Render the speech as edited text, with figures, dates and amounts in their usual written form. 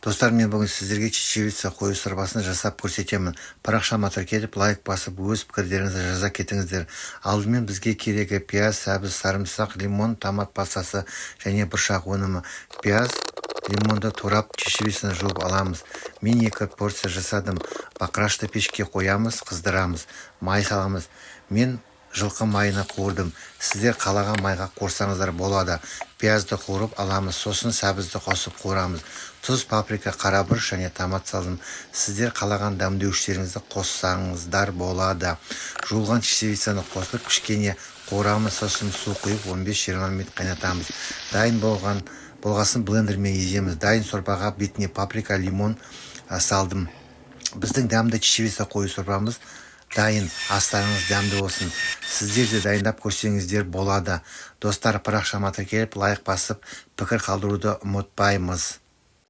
Достар, мен бүгін сіздерге чечевица қою сорпасын жасап көрсетемін. Парақшама тіркеліп, лайк басып, өз пікірлеріңізді жаза кетіңіздер. Алдымен бізге керегі пияз, сәбіз, сарымсақ, лимон, томат пастасы және бұршақ өнімі. Пияз, лимонды турап, чечевицаны жуып аламыз. Мен 2 порция жасадым. Бақырашты пешке қоямыз, қыздырамыз. Май саламыз. Мен жылқы майына қуырдым. Сіздер қалаған майға қорсаңыздар болады. Пиязды қуырып аламыз, сосын сәбізді қосып қуырамыз. Тұз, паприка, қарабұрыш және томат салдым. Сіздер қалаған дәмдеуіштеріңізді қоссаңыздар болады. Жуылған чечевицаны қосып кішкене қуырамыз, сосын су құйып 15-20 минут қайнатамыз. Дайын болғасын блендермен еземіз. Дайын сорпаға бетіне паприка, лимон салдым. Біздің дәмді чечевица қою сорпамыз дайын. Астарыңыз дәмді болсын. Сіздер де дайындап көрсеңіздер болады. Достар, парақшама тіркеліп, лайк басып, пікір қалдыруды ұмытпаймыз.